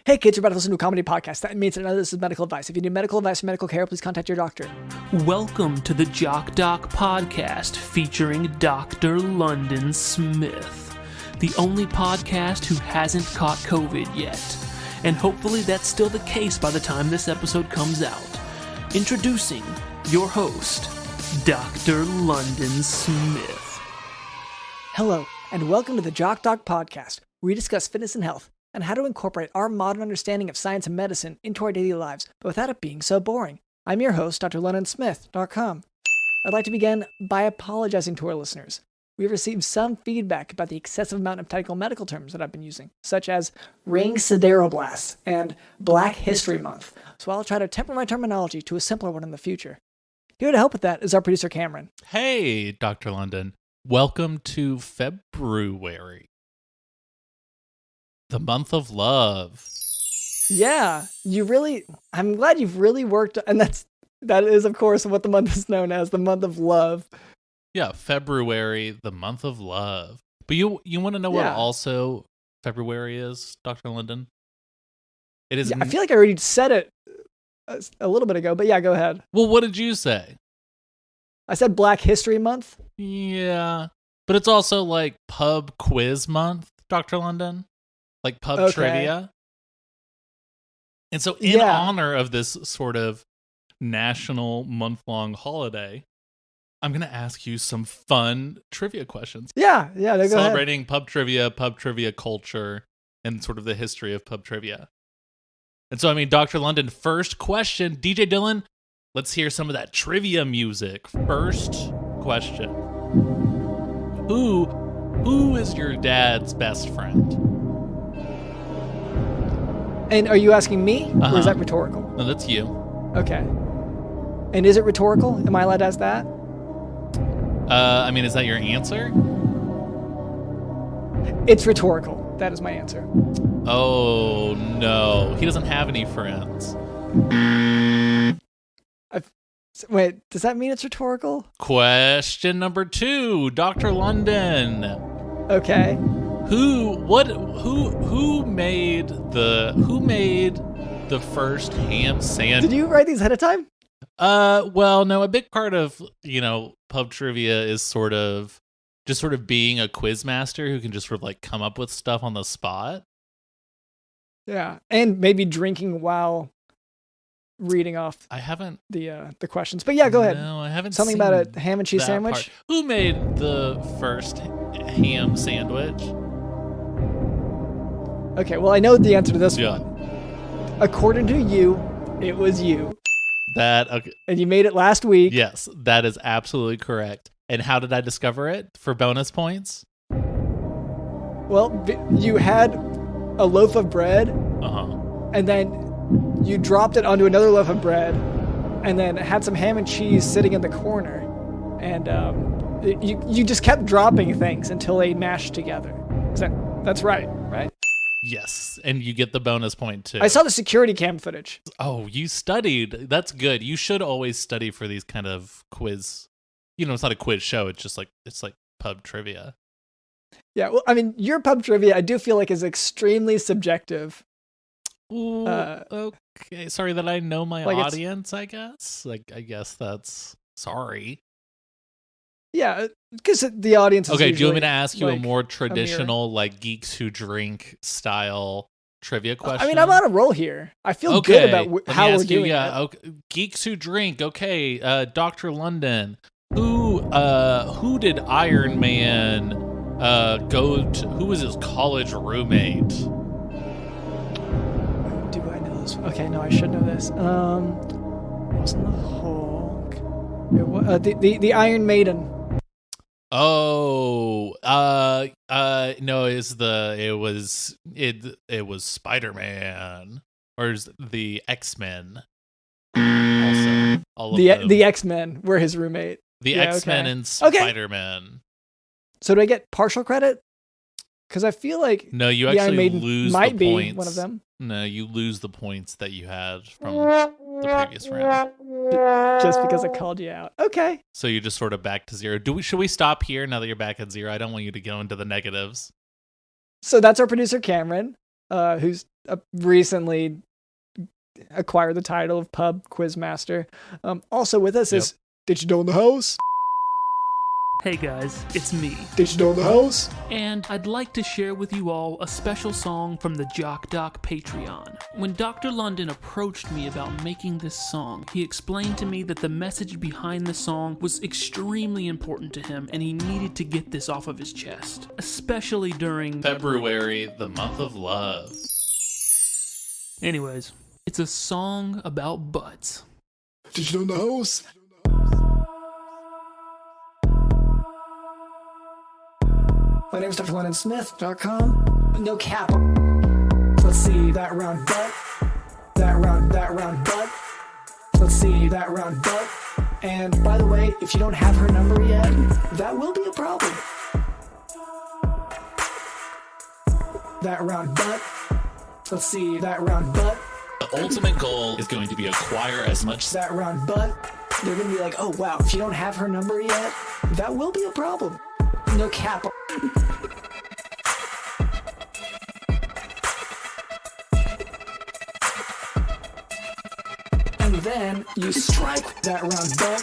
Hey kids, you're about to listen to a comedy podcast. That means another this is medical advice. If you need medical advice or medical care, please contact your doctor. Welcome to the Jock podcast featuring Dr. London Smith, the only podcast who hasn't caught COVID yet. And hopefully that's still the case by the time this episode comes out. Introducing your host, Dr. London Smith. Hello, and welcome to the Jock podcast, where we discuss fitness and health, and how to incorporate our modern understanding of science and medicine into our daily lives, but without it being so boring. I'm your host, drlondonsmith.com. I'd like to begin by apologizing to our listeners. We've received some feedback about the excessive amount of technical medical terms that I've been using, such as ring sideroblasts and Black History Month, so I'll try to temper my terminology to a simpler one in the future. Here to help with that is our producer, Cameron. Hey, Dr. London. Welcome to February. The month of love. Yeah, I'm glad you've really worked, and that is, of course, what the month is known as, the month of love. Yeah, February, the month of love. But you want to know what also February is, Dr. London? It is. Yeah, I feel like I already said it a little bit ago, but yeah, go ahead. Well, what did you say? I said Black History Month. Yeah, but it's also like pub quiz month, Dr. London. Like pub trivia. And so in honor of this sort of national month-long holiday, I'm going to ask you some fun trivia questions. Yeah, go ahead. Celebrating pub trivia culture, and sort of the history of pub trivia. And so, Dr. London, first question. DJ Dylan, let's hear some of that trivia music. First question. Who is your dad's best friend? And are you asking me, or is that rhetorical? No, that's you. Okay. And is it rhetorical? Am I allowed to ask that? Is that your answer? It's rhetorical. That is my answer. Oh, no. He doesn't have any friends. Wait, does that mean it's rhetorical? Question number 2, Dr. London. Okay. Who made the first ham sandwich? Did you write these ahead of time? Well, no, a big part of, pub trivia is sort of being a quiz master who can just sort of like come up with stuff on the spot. Yeah, and maybe drinking while reading off I haven't the questions. But yeah, go ahead. No, I haven't Something seen about a ham and cheese sandwich? Part. Who made the first ham sandwich? Okay, well, I know the answer to this Yeah. one. According to you, it was you. Okay. And you made it last week. Yes, that is absolutely correct. And how did I discover it for bonus points? Well, you had a loaf of bread, and then you dropped it onto another loaf of bread, and then had some ham and cheese sitting in the corner, and you just kept dropping things until they mashed together. That's right? Yes, and you get the bonus point too. I saw the security cam footage. Oh, you studied. That's good. You should always study for these kind of quiz. It's not a quiz show. It's like pub trivia. Yeah, well, your pub trivia, I do feel like, is extremely subjective. Ooh, okay. Sorry that I know my audience, I guess. I guess that's sorry. Yeah, because the audience is okay, usually, do you want me to ask you a more a traditional, like Geeks Who Drink style trivia question? I'm on a roll here. I feel good about how we're doing it. Okay. Geeks Who Drink. Okay, Dr. London. Who did Iron Man go to? Who was his college roommate? Do I know this? Okay, no, I should know this. It wasn't the Hulk. It was, the Iron Maiden. Oh, no, it was Spider-Man, or is the X-Men. Also, all of the X-Men were his roommate. The X-Men and Spider-Man. So do I get partial credit? Because I feel like no, you actually lose the points. Be one of them. No, you lose the points that you had from the previous round. Just because I called you out. Okay. So you're just sort of back to zero. Should we stop here now that you're back at zero? I don't want you to go into the negatives. So that's our producer, Cameron, who's recently acquired the title of Pub Quizmaster. Also with us is Digital in the House. Hey guys, it's me, Digital in the House. and I'd like to share with you all a special song from the Jock Patreon. When Dr. London approached me about making this song, he explained to me that the message behind the song was extremely important to him, and he needed to get this off of his chest, especially during February, the month of love. Anyways, it's a song about butts. Digital in the House. My name is Dr. LondonSmith.com. No cap. Let's see that round butt. That round butt. Let's see that round butt. And by the way, if you don't have her number yet, that will be a problem. That round butt. Let's see that round butt. The ultimate goal is going to be acquire as much That round butt. They're gonna be like, oh wow, if you don't have her number yet, that will be a problem. No cap. And then you strike that round butt.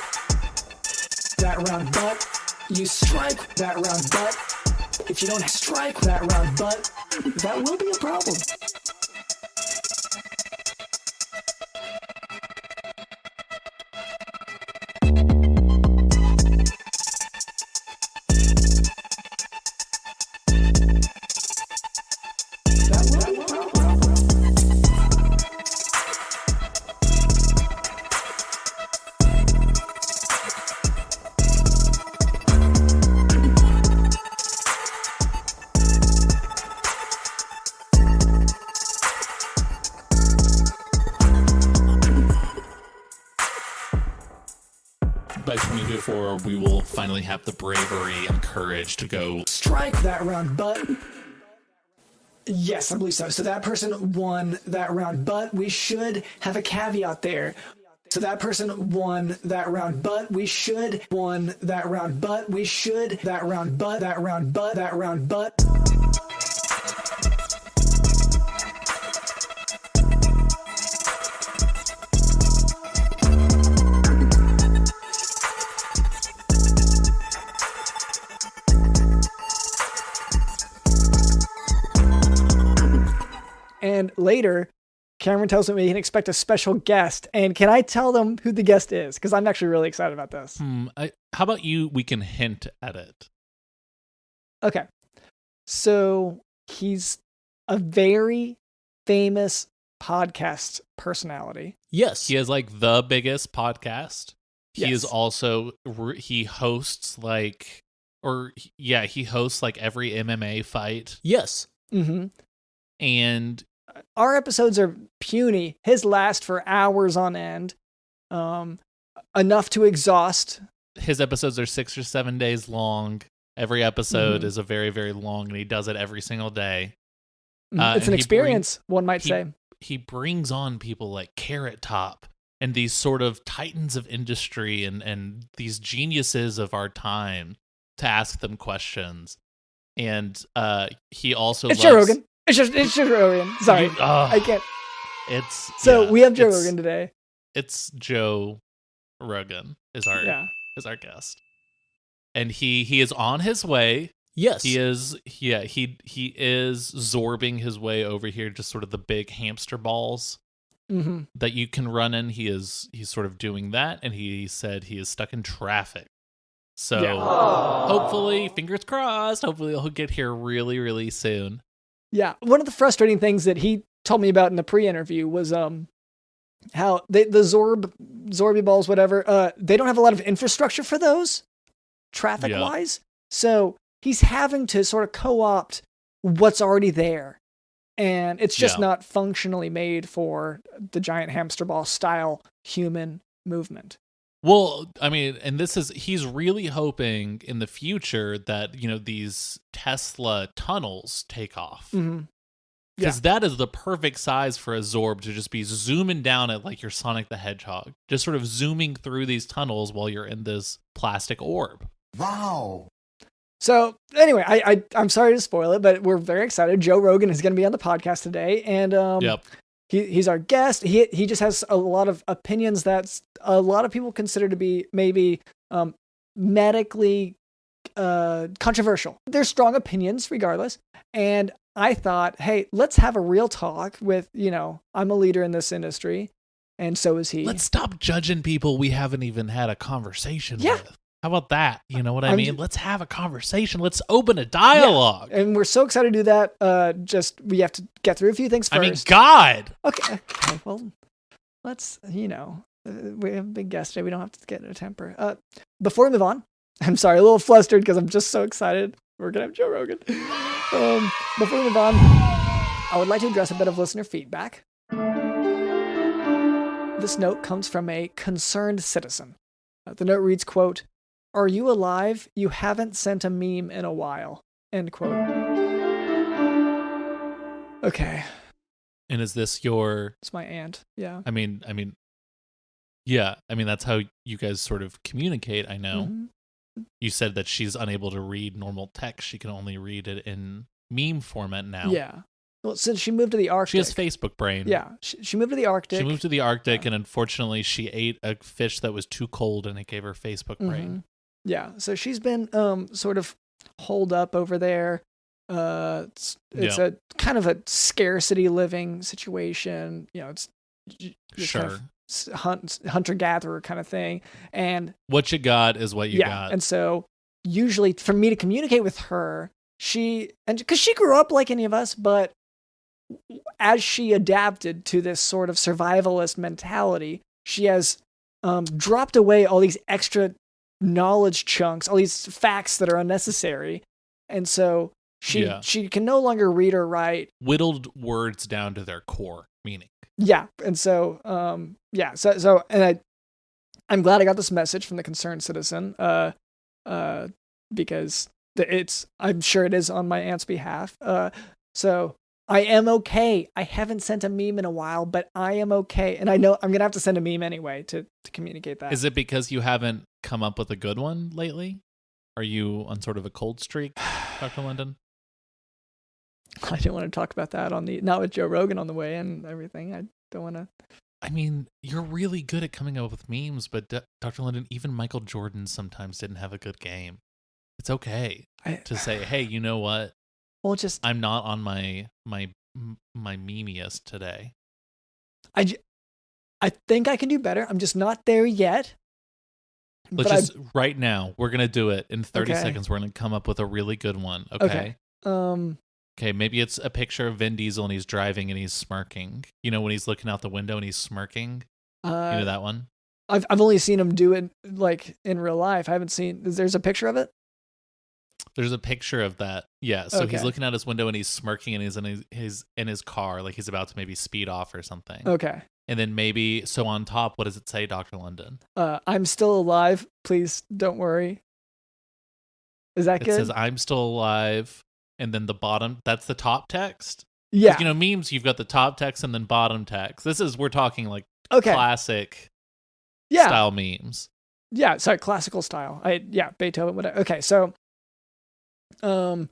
That round butt. You strike that round butt. If you don't strike that round butt, that will be a problem. That will be a problem. by 2024, we will finally have the bravery and courage to go Strike that round, but yes, I believe so. So that person won that round, but we should have a caveat there. So that person won that round, but we should won that round, but we should that round, but that round, but that round, but. And later, Cameron tells me he can expect a special guest. And can I tell them who the guest is? Because I'm actually really excited about this. How about we can hint at it? Okay. So he's a very famous podcast personality. Yes. He has like the biggest podcast. He Yes. is also, he hosts like every MMA fight. Yes. Mm-hmm. And Our episodes are puny. His last for hours on end. Enough to exhaust. his episodes are 6 or 7 days long. Every episode Mhm. is a very, very long, and he does it every single day. It's and an he experience, one might say. He brings on people like Carrot Top and these sort of titans of industry and these geniuses of our time to ask them questions. And he also It's loves... Joe Rogan. It's Joe Rogan. Sorry. I can't. It's So we have Joe Rogan today. It's Joe Rogan is our guest. And he is on his way. Yes. He is zorbing his way over here to sort of the big hamster balls that you can run in. He's sort of doing that, and he said he is stuck in traffic. So hopefully, fingers crossed, hopefully he'll get here really, really soon. Yeah. One of the frustrating things that he told me about in the pre-interview was how the Zorby balls, whatever, they don't have a lot of infrastructure for those traffic-wise. So he's having to sort of co-opt what's already there. And it's just not functionally made for the giant hamster ball style human movement. Well, I mean, and he's really hoping in the future that, these Tesla tunnels take off. Because that is the perfect size for a Zorb to just be zooming down at like your Sonic the Hedgehog. Just sort of zooming through these tunnels while you're in this plastic orb. Wow. So anyway, I'm sorry to spoil it, but we're very excited. Joe Rogan is going to be on the podcast today, and he's our guest. He just has a lot of opinions that a lot of people consider to be maybe medically controversial. They're strong opinions regardless. And I thought, hey, let's have a real talk with, I'm a leader in this industry, and so is he. Let's stop judging people we haven't even had a conversation with. How about that? You know what I mean? Let's have a conversation. Let's open a dialogue. Yeah. And we're so excited to do that. We have to get through a few things first. I mean, God. Okay. Well, let's, we have a big guest today. We don't have to get in a temper. Before we move on, I'm sorry, a little flustered because I'm just so excited. We're going to have Joe Rogan. Before we move on, I would like to address a bit of listener feedback. This note comes from a concerned citizen. The note reads, quote, "Are you alive? You haven't sent a meme in a while." End quote. Okay. And is this your... It's my aunt, yeah. I mean, yeah. I mean, that's how you guys sort of communicate, I know. Mm-hmm. You said that she's unable to read normal text. She can only read it in meme format now. Yeah. Well, since she moved to the Arctic. She has Facebook brain. Yeah. She moved to the Arctic. She moved to the Arctic, and unfortunately, she ate a fish that was too cold, and it gave her Facebook brain. Yeah. So she's been sort of holed up over there. It's a kind of a scarcity living situation. It's sure. Kind of hunter-gatherer kind of thing. And what you got is what you got. And so usually for me to communicate with her, because she grew up like any of us, but as she adapted to this sort of survivalist mentality, she has dropped away all these extra knowledge chunks, all these facts that are unnecessary. And so she can no longer read or write. Whittled words down to their core meaning. Yeah. And so, and I'm glad I got this message from the concerned citizen, because I'm sure it is on my aunt's behalf. So I am okay. I haven't sent a meme in a while, but I am okay. And I know I'm going to have to send a meme anyway to communicate that. Is it because you haven't come up with a good one lately? Are you on sort of a cold streak, Dr. London? I didn't want to talk about that not with Joe Rogan on the way and everything. I don't want to. I mean, you're really good at coming up with memes, but Dr. London, even Michael Jordan sometimes didn't have a good game. It's okay to say, hey, you know what? Well, I'm not on my memeiest today. I think I can do better. I'm just not there yet. Right now, we're going to do it in 30 seconds. We're going to come up with a really good one. Okay. Okay, maybe it's a picture of Vin Diesel and he's driving and he's smirking. You know, when he's looking out the window and he's smirking? You know that one? I've only seen him do it like in real life. I haven't seen. There's a picture of it? There's a picture of that. Yeah, so he's looking out his window and he's smirking and he's in his car like he's about to maybe speed off or something. Okay. And then so on top, what does it say, Dr. London? I'm still alive. Please don't worry. Is that good? It says, I'm still alive. And then the bottom, that's the top text? Yeah. Memes, you've got the top text and then bottom text. We're talking like classic style memes. Yeah, sorry, classical style. Beethoven, whatever. Okay, so I'm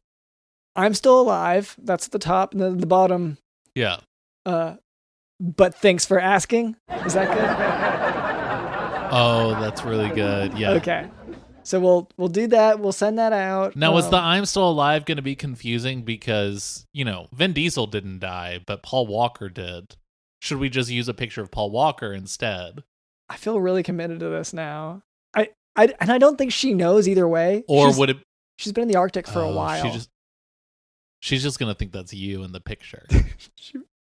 still alive. That's the top. And then the bottom. Yeah. But thanks for asking. Is that good? Oh, that's really good. Yeah. Okay. So we'll do that. We'll send that out. Now, was the I'm still alive going to be confusing because, Vin Diesel didn't die, but Paul Walker did. Should we just use a picture of Paul Walker instead? I feel really committed to this now. I don't think she knows either way. Would it? She's been in the Arctic for a while. She's just gonna think that's you in the picture.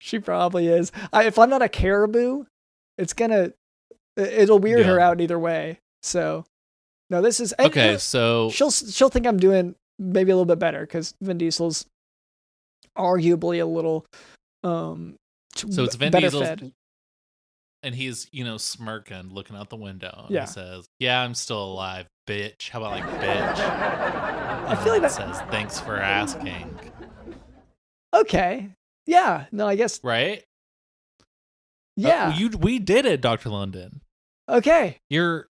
She probably is. If I'm not a caribou, it'll weird her out either way. So. No, this is okay. So she'll think I'm doing maybe a little bit better because Vin Diesel's arguably a little so it's Vin Diesel, and he's smirking, looking out the window. And he says, "Yeah, I'm still alive, bitch." How about like bitch? I feel like that says, "Thanks for asking." Okay. Yeah. No, I guess. Right. Yeah. We did it, Dr. London. Okay. You're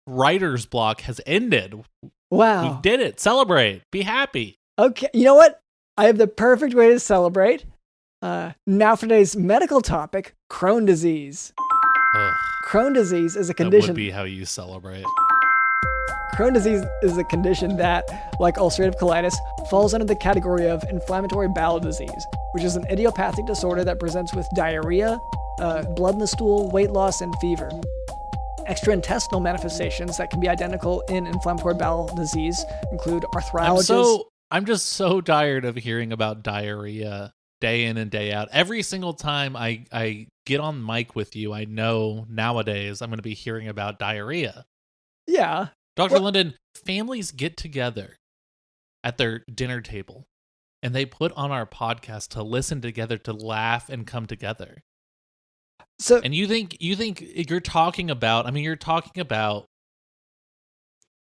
writer's block has ended. Wow. We did it. Celebrate. Be happy. Okay. You know what? I have the perfect way to celebrate. Now for today's medical topic, Crohn disease. Ugh, Crohn disease is a condition. that would be how you celebrate. Crohn disease is a condition that, like ulcerative colitis, falls under the category of inflammatory bowel disease, which is an idiopathic disorder that presents with diarrhea, blood in the stool, weight loss, and fever. Extraintestinal manifestations that can be identical in inflammatory bowel disease include arthralgias. I'm just so tired of hearing about diarrhea day in and day out. Every single time I get on mic with you, I know nowadays I'm going to be hearing about diarrhea. Yeah. Dr. Linden, families get together at their dinner table and they put on our podcast to listen together, to laugh and come together. So, and you think you're talking about, I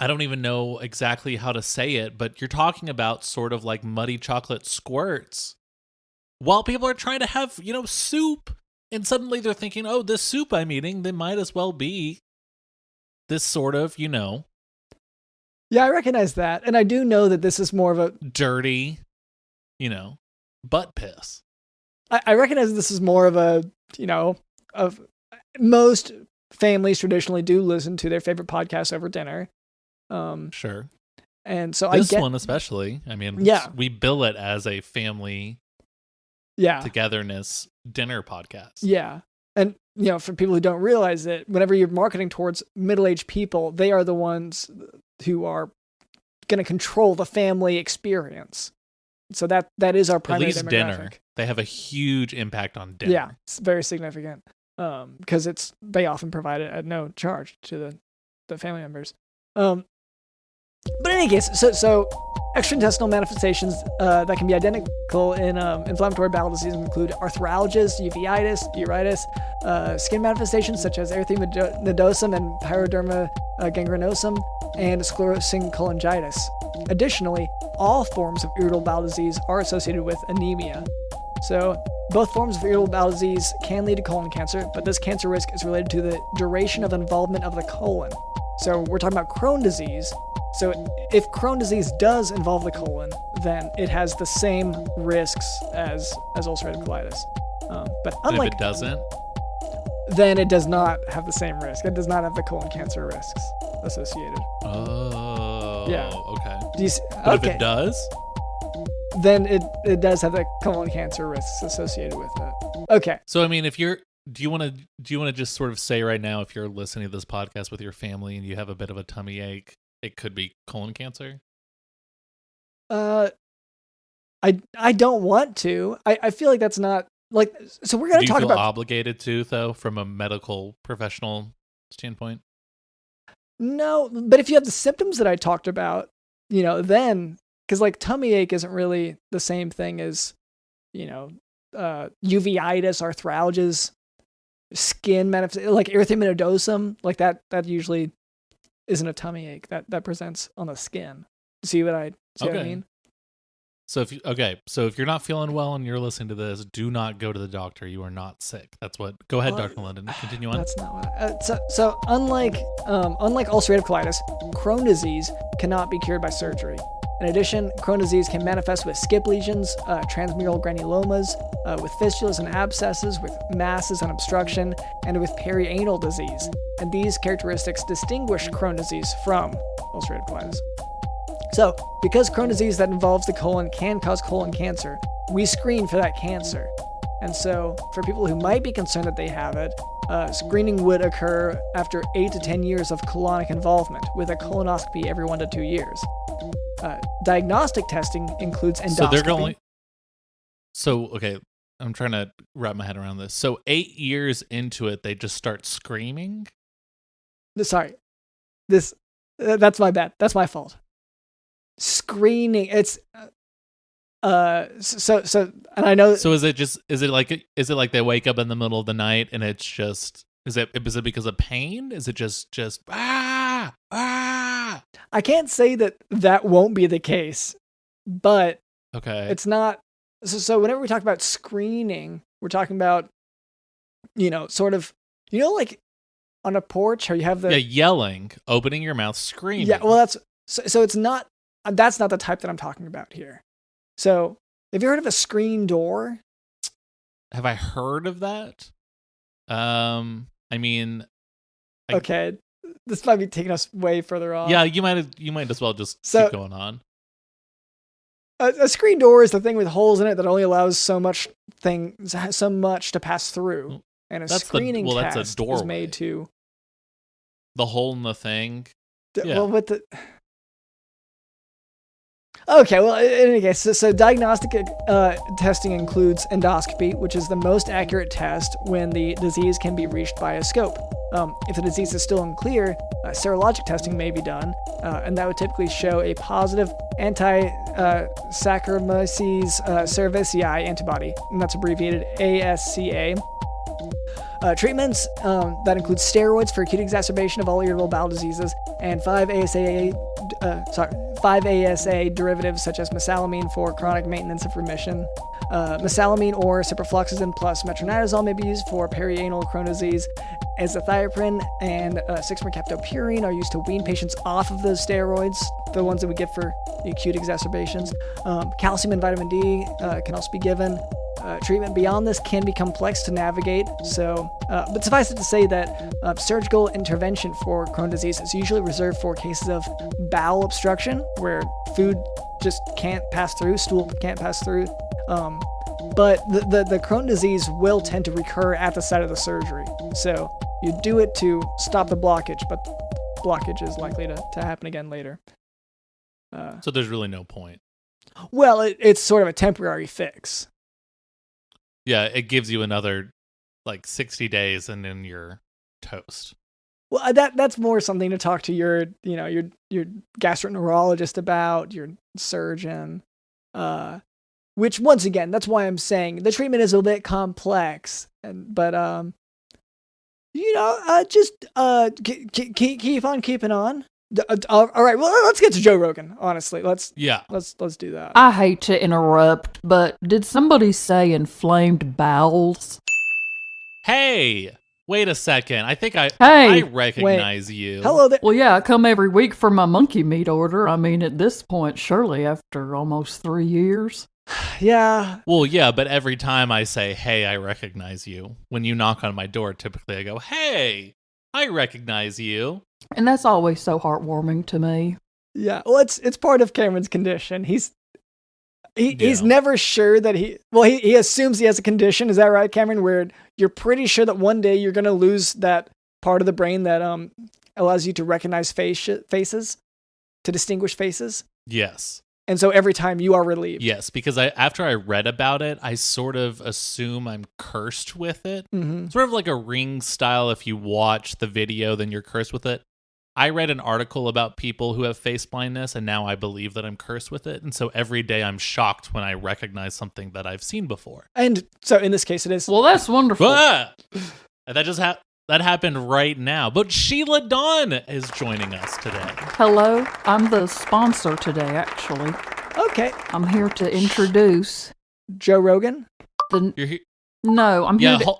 don't even know exactly how to say it, but you're talking about sort of like muddy chocolate squirts while people are trying to have, soup. And suddenly they're thinking, oh, this soup I'm eating, they might as well be this sort of, Yeah, I recognize that. And I do know that this is more of a dirty, butt piss. I recognize this is more of a, of most families traditionally do listen to their favorite podcast over dinner. Sure. And so this one especially, we bill it as a family togetherness dinner podcast. Yeah. And, for people who don't realize it, whenever you're marketing towards middle-aged people, they are the ones who are going to control the family experience. So that is our primary demographic. Dinner. They have a huge impact on dinner. Yeah, it's very significant because they often provide it at no charge to the family members. But in any case, so extraintestinal manifestations that can be identical in inflammatory bowel disease include arthralgias, uveitis, urethritis, skin manifestations such as erythema nodosum and pyoderma gangrenosum, and sclerosing cholangitis. Additionally, all forms of irritable bowel disease are associated with anemia. So both forms of irritable bowel disease can lead to colon cancer, but this cancer risk is related to the duration of involvement of the colon. So we're talking about Crohn disease. So if Crohn disease does involve the colon, then it has the same risks as ulcerative colitis. But unlike, if it doesn't, then it does not have the same risk. It does not have the colon cancer risks associated. Oh, yeah. Okay. But if it does, then it does have the colon cancer risks associated with it. Okay. So if you're, do you want to just sort of say right now, if you're listening to this podcast with your family and you have a bit of a tummy ache, it could be colon cancer? I don't want to. I feel like that's not like. So we're going to talk about. Do you feel obligated to, though, from a medical professional standpoint? No, but if you have the symptoms that I talked about, then because like tummy ache isn't really the same thing as, uveitis, arthralgias, skin manifestations, like erythema nodosum, like that usually isn't a tummy ache that presents on the skin. See what I mean? So if you're not feeling well and you're listening to this, do not go to the doctor. You are not sick. That's what. Go ahead, Dr. Linden. Continue on. That's not what. So unlike ulcerative colitis, Crohn disease cannot be cured by surgery. In addition, Crohn disease can manifest with skip lesions, transmural granulomas, with fistulas and abscesses, with masses and obstruction, and with perianal disease. And these characteristics distinguish Crohn disease from ulcerative colitis. So, because Crohn disease that involves the colon can cause colon cancer, we screen for that cancer. And so, for people who might be concerned that they have it, screening would occur after 8 to 10 years of colonic involvement, with a colonoscopy every 1 to 2 years. Diagnostic testing includes endoscopy. Okay, I'm trying to wrap my head around this. So 8 years into it, they just start screaming? Sorry. That's my bad. That's my fault. Screening, it's so and I know. So is it like they wake up in the middle of the night and it's just is it because of pain? Is it just ah? I can't say that won't be the case, but okay, it's not. So whenever we talk about screening, we're talking about, sort of, like on a porch, or you have the yelling, opening your mouth, screaming. Yeah, well, so it's not. That's not the type that I'm talking about here. So, have you heard of a screen door? Have I heard of that? I mean, okay, this might be taking us way further off. Yeah, you might as well just keep going on. A screen door is the thing with holes in it that only allows so much to pass through, and a screening test that's a doorway. is made to the hole in the thing. Yeah. Well, with the. Okay, well, in any case, so diagnostic testing includes endoscopy, which is the most accurate test when the disease can be reached by a scope. If the disease is still unclear, serologic testing may be done, and that would typically show a positive anti-Saccharomyces cerevisiae antibody, and that's abbreviated ASCA. Treatments that include steroids for acute exacerbation of all irritable bowel diseases, and 5-ASA derivatives such as mesalamine for chronic maintenance of remission. Mesalamine or ciprofloxacin plus metronidazole may be used for perianal Crohn disease. Azathioprine and 6-mercaptopurine are used to wean patients off of those steroids, the ones that we give for acute exacerbations. Calcium and vitamin D can also be given. Treatment beyond this can be complex to navigate, but suffice it to say that surgical intervention for Crohn disease is usually reserved for cases of bowel obstruction, where food just can't pass through, stool can't pass through. But the Crohn disease will tend to recur at the site of the surgery. So you do it to stop the blockage, but the blockage is likely to happen again later. So there's really no point. Well, it's sort of a temporary fix. Yeah, it gives you another 60 days and then you're toast. Well, that's more something to talk to your gastroenterologist about, your surgeon. Which once again, that's why I'm saying the treatment is a bit complex, but just keep on keeping on. All right, well, let's get to Joe Rogan. Honestly, let's do that. I hate to interrupt, but did somebody say inflamed bowels? Hey, wait a second. I think I recognize you. Hello there. Well, yeah, I come every week for my monkey meat order. I mean, at this point, surely after almost 3 years. Yeah. Well, yeah, but every time I say, hey, I recognize you, when you knock on my door, typically I go, hey, I recognize you. And that's always so heartwarming to me. Yeah, well, it's part of Cameron's condition. He's never sure that he assumes he has a condition. Is that right, Cameron? Where you're pretty sure that one day you're going to lose that part of the brain that allows you to recognize faces, to distinguish faces? Yes. And so every time you are relieved. Yes, because after I read about it, I sort of assume I'm cursed with it. Mm-hmm. Sort of like a Ring style. If you watch the video, then you're cursed with it. I read an article about people who have face blindness, and now I believe that I'm cursed with it. And so every day I'm shocked when I recognize something that I've seen before. And so in this case, it is. Well, that's wonderful. And that just that happened right now. But Sheila Dawn is joining us today. Hello. I'm the sponsor today, actually. Okay. I'm here to introduce Joe Rogan. No, I'm here to...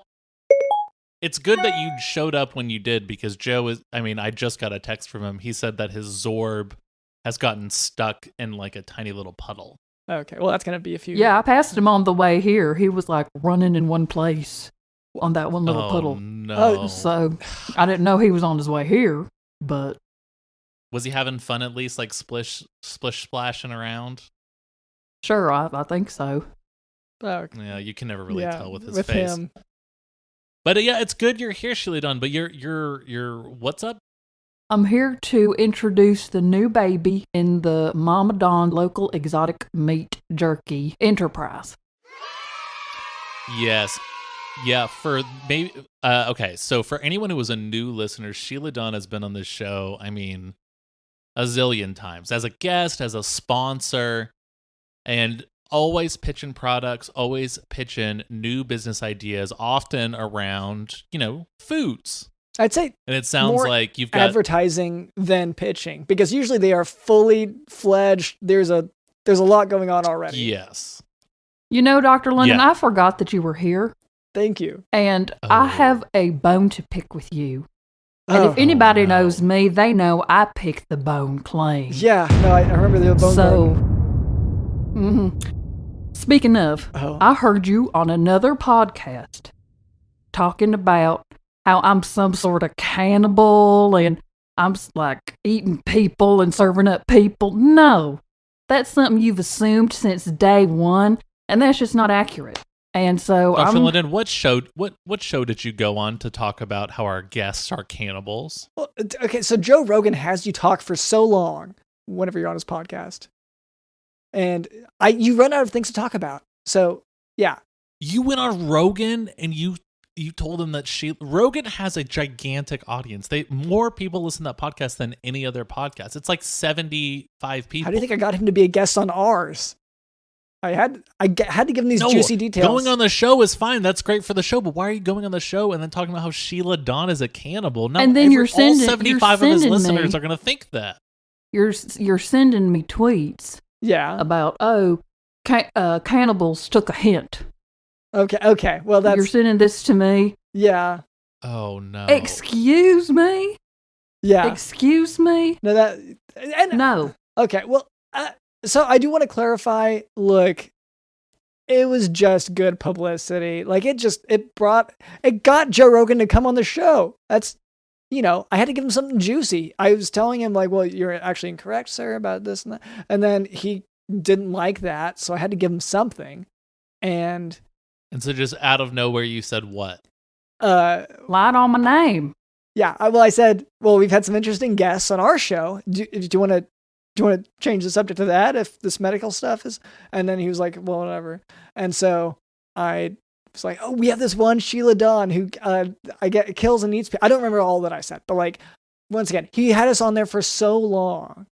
It's good that you showed up when you did, because I just got a text from him. He said that his Zorb has gotten stuck in a tiny little puddle. Okay, well, that's going to be a few... Yeah, I passed him on the way here. He was running in one place on that one little puddle. No. So I didn't know he was on his way here, but... Was he having fun at least, splish splashing around? Sure, I think so. Okay. Yeah, you can never really tell with his with face. Him. But yeah, it's good you're here, Sheila Dunn. But you're what's up? I'm here to introduce the new baby in the Mama Don local exotic meat jerky enterprise. Yes. Yeah, for maybe okay, so for anyone who was a new listener, Sheila Dunn has been on this show, a zillion times. As a guest, as a sponsor, and always pitching products, always pitching new business ideas, often around, foods. I'd say and it sounds more like you've got advertising than pitching, because usually they are fully fledged. There's a lot going on already. Yes. Dr. London, I forgot that you were here. Thank you. And I have a bone to pick with you. And if anybody no. knows me, they know I pick the bone clean. Yeah, no, I remember the bone. So, speaking of, I heard you on another podcast talking about how I'm some sort of cannibal and I'm like eating people and serving up people. No, that's something you've assumed since day one, and that's just not accurate. And so, Dr. Linden, what show did you go on to talk about how our guests are cannibals? Well, okay, so Joe Rogan has you talk for so long whenever you're on his podcast, and you run out of things to talk about. So yeah, you went on Rogan and you told him that Rogan has a gigantic audience. More people listen to that podcast than any other podcast. It's like 75 people. How do you think I got him to be a guest on ours? I had to give him these juicy details. Going on the show is fine. That's great for the show. But why are you going on the show and then talking about how Sheila Don is a cannibal? No, and then all 75 of his listeners are going to think that. You're sending me tweets. Yeah. About cannibals took a hint. Okay. Well, you're sending this to me. Yeah. Oh no. Excuse me. Yeah. Excuse me. No, no. Okay. Well. So I do want to clarify, look, it was just good publicity. Like it got Joe Rogan to come on the show. That's, I had to give him something juicy. I was telling him like, well, you're actually incorrect, sir, about this and that. And then he didn't like that. So I had to give him something. And so just out of nowhere, you said what? Lied on my name. Yeah. I said, well, we've had some interesting guests on our show. Do you want to change the subject to that if this medical stuff is? And then he was like, well, whatever. And so I was like, oh, we have this one Sheila Don who kills and eats people. I don't remember all that I said, but like, once again, he had us on there for so long.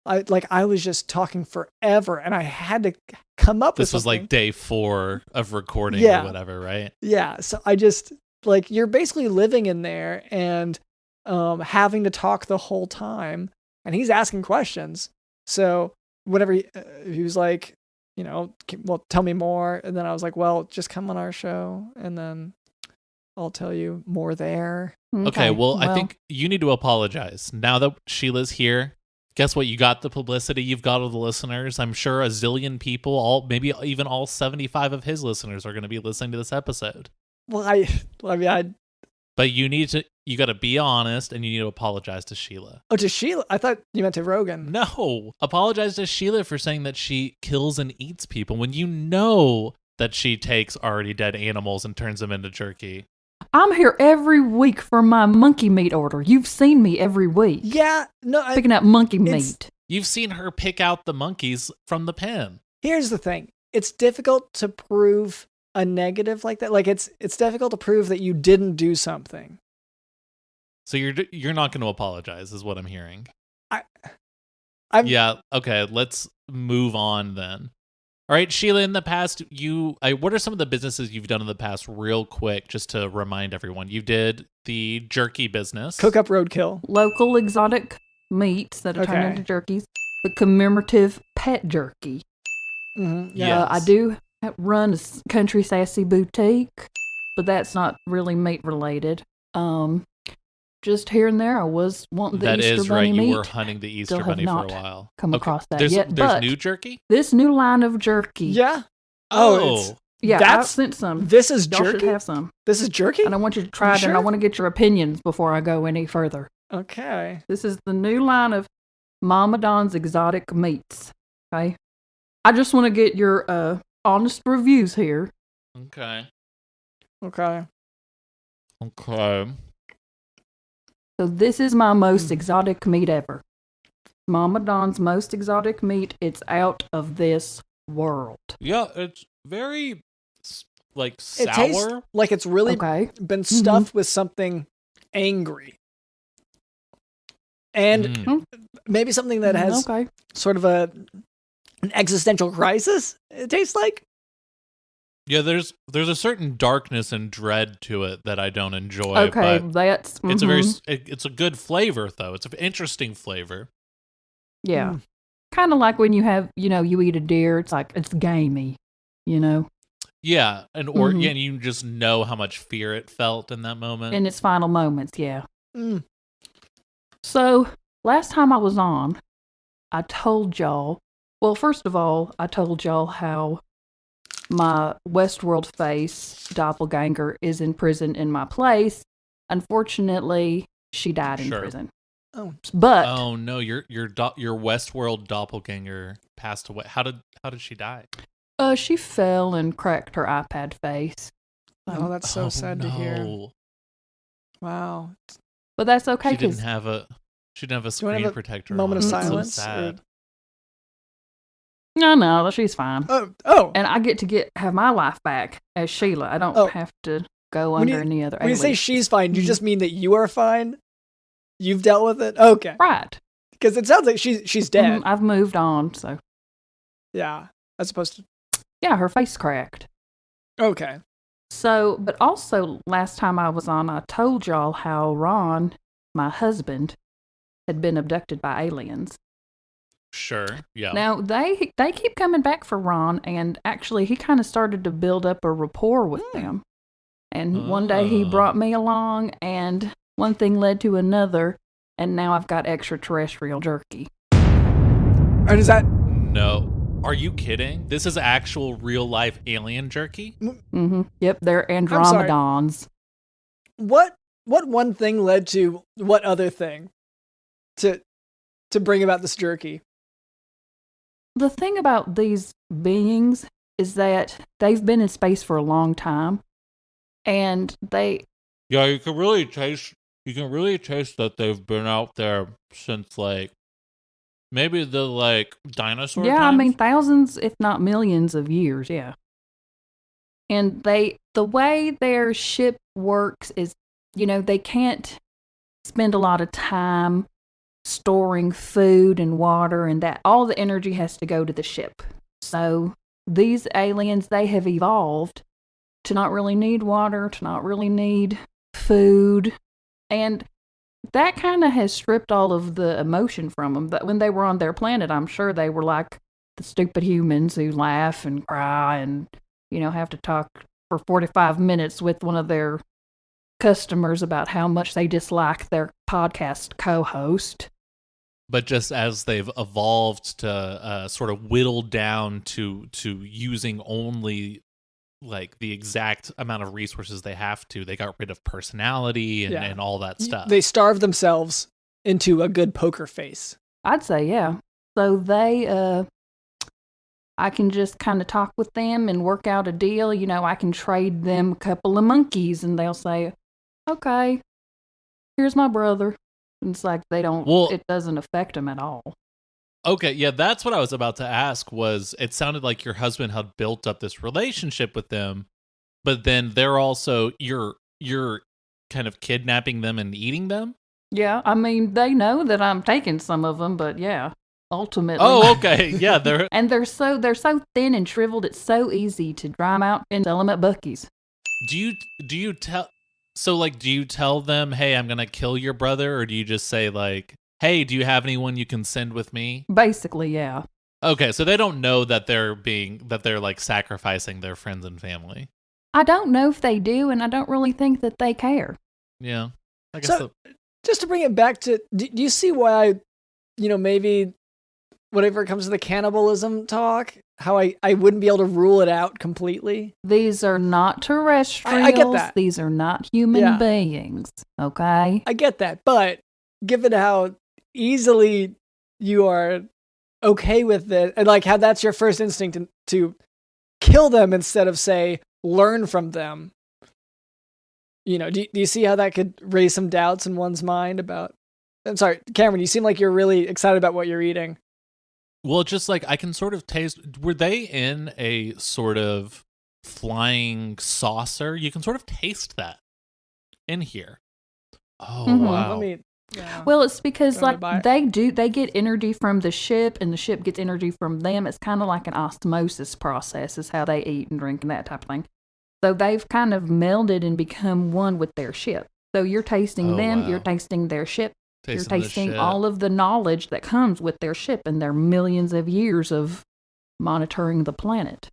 I was just talking forever and I had to come up with something. This was like day 4 of recording or whatever, right? Yeah. So I just you're basically living in there and having to talk the whole time. And he's asking questions. So whenever he was like, well, tell me more. And then I was like, well, just come on our show and then I'll tell you more there. Okay, well, I think you need to apologize. Now that Sheila's here, guess what? You got the publicity. You've got all the listeners. I'm sure a zillion people, maybe even all 75 of his listeners are going to be listening to this episode. Well, But you got to be honest and you need to apologize to Sheila. Oh, to Sheila? I thought you meant to Rogan. No, apologize to Sheila for saying that she kills and eats people when you know that she takes already dead animals and turns them into jerky. I'm here every week for my monkey meat order. You've seen me every week. Yeah, no, picking up monkey meat. You've seen her pick out the monkeys from the pen. Here's the thing. It's difficult to prove a negative like that. Like it's difficult to prove that you didn't do something. So you're not going to apologize, is what I'm hearing. I'm yeah. Okay. Let's move on then. All right, Sheila. In the past, what are some of the businesses you've done in the past, real quick, just to remind everyone? You did the jerky business, Cook Up Roadkill, local exotic meats that are turned into jerkies, the commemorative pet jerky. Mm-hmm. Yeah, I do run a country sassy boutique, but that's not really meat related. Just here and there, I was wanting the Easter bunny meat. You were hunting the Easter bunny for a while. Come across that there's, yet? There's new jerky. This new line of jerky. Yeah. Yeah. I sent some. This is Y'all jerky. Should have some. This is jerky. And I want you to try it, and I want to get your opinions before I go any further. Okay. This is the new line of Mama Don's exotic meats. Okay. I just want to get your honest reviews here. Okay. So this is my most exotic meat ever. Mama Don's most exotic meat. It's out of this world. Yeah, it's very sour. It tastes like it's really been stuffed with something angry. And maybe something that has sort of an existential crisis, it tastes like. Yeah, there's a certain darkness and dread to it that I don't enjoy. Okay, but that's it's a good flavor though. It's an interesting flavor. Yeah, kind of like when you have you eat a deer. It's like it's gamey, Yeah, and you just know how much fear it felt in that moment. In its final moments, yeah. So, last time I was on, I told y'all, well, first of all, I told y'all how my Westworld face doppelganger is in prison in my place. Unfortunately, she died in prison. Oh, but oh no, your Westworld doppelganger passed away. How did she die? She fell and cracked her iPad face. Oh, that's so sad to hear. Wow. But that's okay. She didn't have a screen protector. Moment of on. silence. So sad. No, she's fine. Oh. And I get to have my life back as Sheila. I don't have to go under any other. When you say she's fine, do you just mean that you are fine? You've dealt with it? Okay. Right. Because it sounds like she's dead. I've moved on, so. Yeah, as opposed to. Yeah, her face cracked. Okay. So, but also last time I was on, I told y'all how Ron, my husband, had been abducted by aliens. Sure. Yeah. Now they keep coming back for Ron, and actually he kind of started to build up a rapport with them. And one day he brought me along, and one thing led to another, and now I've got extraterrestrial jerky. And is that? No. Are you kidding? This is actual real life alien jerky? Mm-hmm. Yep, they're Andromedons. What one thing led to what other thing to bring about this jerky? The thing about these beings is that they've been in space for a long time, and they. Yeah, you can really taste that they've been out there since maybe the dinosaur times? I mean thousands, if not millions of years, yeah. And the way their ship works is, they can't spend a lot of time storing food and water, and that all the energy has to go to the ship. So these aliens, they have evolved to not really need water, to not really need food, and that kind of has stripped all of the emotion from them. But when they were on their planet, I'm sure they were like the stupid humans who laugh and cry and, have to talk for 45 minutes with one of their customers about how much they dislike their podcast co-host. But just as they've evolved to sort of whittle down to using only the exact amount of resources they have to, they got rid of personality and all that stuff. They starved themselves into a good poker face. I'd say, yeah. So they, I can just kind of talk with them and work out a deal. I can trade them a couple of monkeys, and they'll say, okay, here's my brother. And it's like it doesn't affect them at all. Okay, yeah, that's what I was about to ask. Was it sounded like your husband had built up this relationship with them, but then they're also you're kind of kidnapping them and eating them? Yeah, I mean, they know that I'm taking some of them, but yeah, ultimately. Oh, okay, yeah, they're so thin and shriveled. It's so easy to dry them out and sell them at Buc-ee's. Do you tell them, hey, I'm gonna kill your brother, or do you just say hey, do you have anyone you can send with me? Basically, yeah. Okay, so they don't know that they're sacrificing their friends and family. I don't know if they do, and I don't really think that they care. Yeah, I guess. So, just to bring it back to, do you see why maybe whenever it comes to the cannibalism talk, how I wouldn't be able to rule it out completely? These are not terrestrials. I get that. These are not human beings, okay? I get that, but given how easily you are okay with it, and how that's your first instinct to kill them instead of, say, learn from them, do you see how that could raise some doubts in one's mind about... I'm sorry, Cameron, you seem like you're really excited about what you're eating. Well, just I can sort of taste... Were they in a sort of flying saucer? You can sort of taste that in here. Oh, wow. Yeah. Well, it's because they get energy from the ship, and the ship gets energy from them. It's kind of like an osmosis process is how they eat and drink and that type of thing. So they've kind of melded and become one with their ship. So you're tasting them, wow. You're tasting their ship, you're tasting all of the knowledge that comes with their ship and their millions of years of monitoring the planet.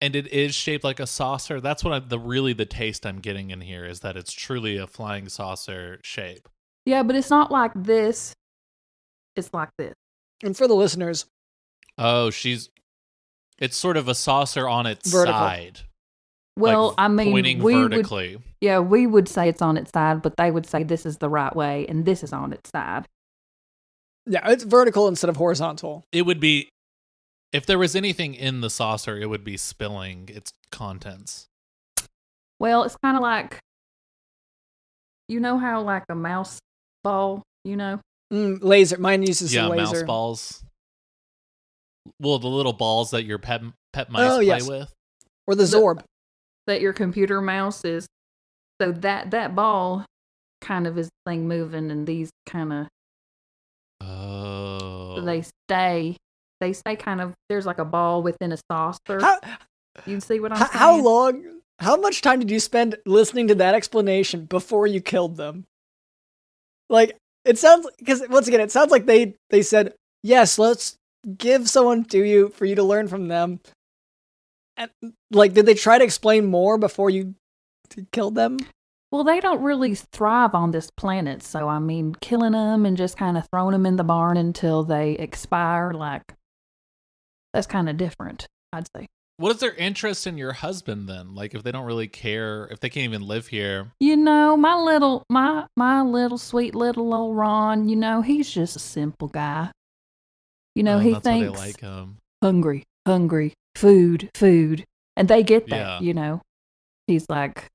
And it is shaped like a saucer. That's what the taste I'm getting in here is that it's truly a flying saucer shape. Yeah, but it's not like this. It's like this. And for the listeners... Oh, it's sort of a saucer on its side. Well, I mean, pointing vertically. We would say it's on its side, but they would say this is the right way and this is on its side. Yeah, it's vertical instead of horizontal. It would be, if there was anything in the saucer, it would be spilling its contents. Well, it's kind of like, you know how like a mouse ball, you know? Laser. Mine uses a laser. Mouse balls. Well, the little balls that your pet mice play with. Or the Zorb. That your computer mouse is. So that ball kind of is the thing moving, and these kind of... Oh. They stay kind of... There's like a ball within a saucer. You see what I'm saying? How much time did you spend listening to that explanation before you killed them? Like, it sounds... Because, once again, it sounds like they said, yes, let's give someone to you for you to learn from them. And, like, did they try to explain more before you killed them? Well, they don't really thrive on this planet, so, I mean, killing them and just kind of throwing them in the barn until they expire, like, that's kind of different, I'd say. What is their interest in your husband, then? Like, if they don't really care, if they can't even live here? You know, my little sweet little old Ron, you know, he's just a simple guy. You know, he that's thinks, why they like him. hungry, food, and they get that, you know. He's like,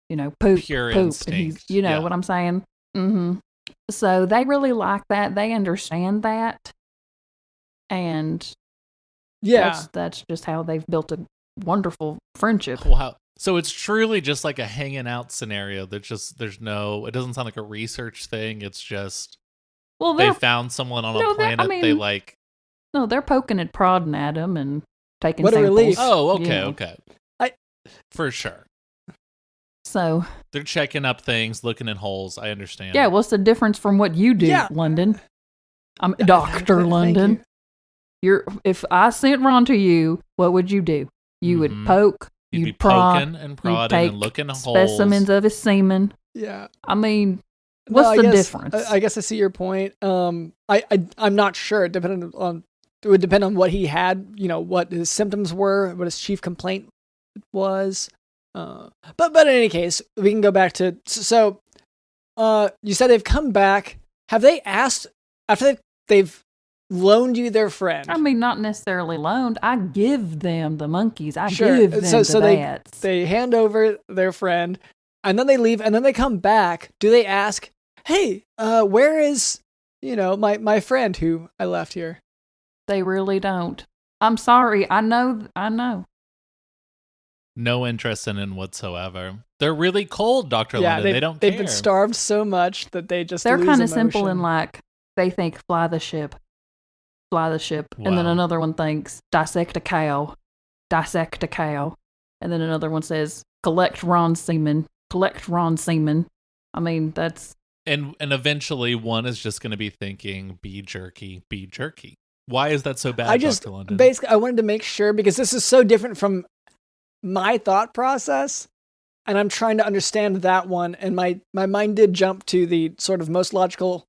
you know, pure poop, instinct. and he's, you know what I'm saying? Mm-hmm. So they really like that. They understand that, and that's just how they've built a wonderful friendship. Wow. So it's truly just like a hanging out scenario. It doesn't sound like a research thing. It's just, they found someone on a planet they like. No, they're poking and prodding at him and taking what samples. A relief. Oh, okay, you know. okay. For sure. So they're checking up things, looking in holes. I understand. Yeah, what's the difference from what you do, London? I'm Dr. London. If I sent Ron to you, what would you do? You would poke, you'd be prod, poking and prodding and looking in holes. Specimens of his semen. Yeah. I mean, what's the difference? I guess I see your point. I'm not sure. It would depend on what he had, you know, what his symptoms were, what his chief complaint was. But in any case, we can go back to, so you said they've come back. Have they asked, after they've loaned you their friend? I mean, not necessarily loaned. I give them the monkeys. I give them the bats. They hand over their friend, and then they leave, and then they come back. Do they ask, hey, where is, you know, my friend who I left here? They really don't. I'm sorry. I know. No interest in it whatsoever. They're really cold, Dr. London. They don't care. They've been starved so much that they just They're kind of simple and like, they think fly the ship. Wow. And then another one thinks dissect a cow. And then another one says collect Ron semen. I mean, that's... And eventually one is just going to be thinking bee jerky. Why is that so bad, Dr. London? Basically, I wanted to make sure, because this is so different from my thought process, and I'm trying to understand that one, and my mind did jump to the sort of most logical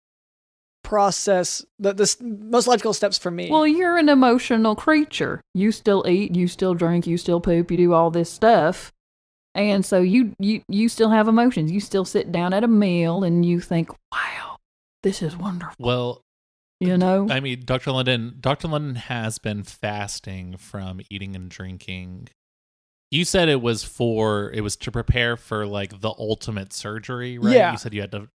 process, the most logical steps for me. Well, you're an emotional creature. You still eat, you still drink, you still poop, you do all this stuff. And so you still have emotions. You still sit down at a meal and you think, wow, this is wonderful. Well, you know? I mean, Dr. London has been fasting from eating and drinking. You said it was to prepare for like the ultimate surgery, right? Yeah. You said you had to,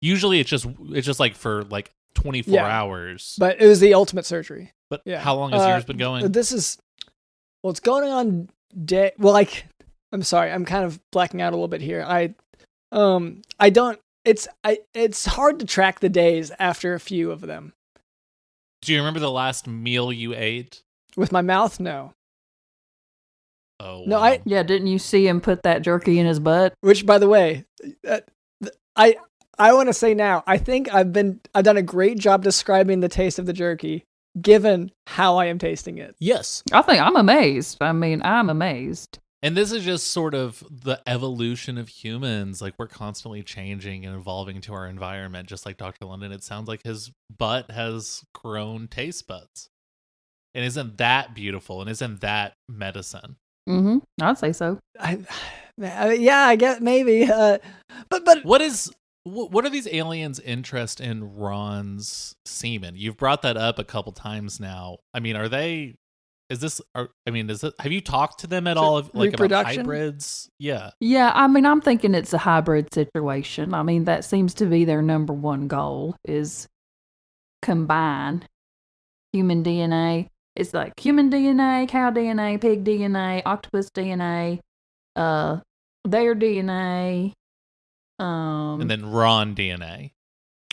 usually it's just like for like 24 hours. But it was the ultimate surgery. But how long has yours been going? It's going on I'm sorry, I'm kind of blacking out a little bit here. It's hard to track the days after a few of them. Do you remember the last meal you ate? With my mouth? No. Oh, no, wow. Didn't you see him put that jerky in his butt? Which, by the way, I want to say now, I think I've done a great job describing the taste of the jerky, given how I am tasting it. Yes. I think I'm amazed. I mean, I'm amazed. And this is just sort of the evolution of humans. Like, we're constantly changing and evolving to our environment, just like Dr. London. It sounds like his butt has grown taste buds. And isn't that beautiful? And isn't that medicine? Mm-hmm. I'd say so. Yeah, I guess maybe. But what are these aliens' interest in Ron's semen? You've brought that up a couple times now. I mean, have you talked to them at all about hybrids? Yeah. Yeah, I mean, I'm thinking it's a hybrid situation. I mean, that seems to be their number one goal is combine human DNA. It's like human DNA, cow DNA, pig DNA, octopus DNA, their DNA. And then Ron DNA.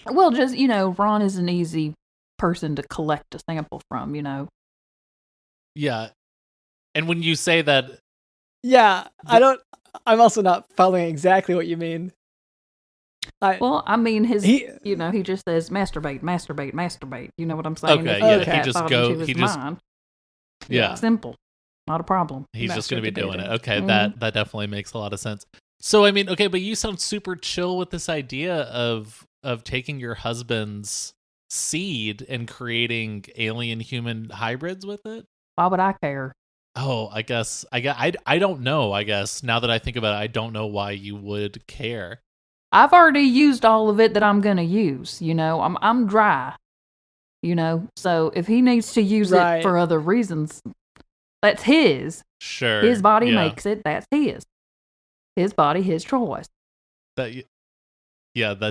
Well, just, Ron is an easy person to collect a sample from, Yeah. And when you say that... Yeah, I'm also not following exactly what you mean. He just says masturbate, masturbate, masturbate. You know what I'm saying? Okay, yeah. Simple. Not a problem. He's just going to be doing it. Okay, that definitely makes a lot of sense. So, I mean, okay, but you sound super chill with this idea of taking your husband's seed and creating alien-human hybrids with it? Why would I care? Oh, I don't know, I guess. Now that I think about it, I don't know why you would care. I've already used all of it that I'm going to use, I'm dry, so if he needs to use it for other reasons, that's his. Sure. His body makes it, that's his. His body, his choice. That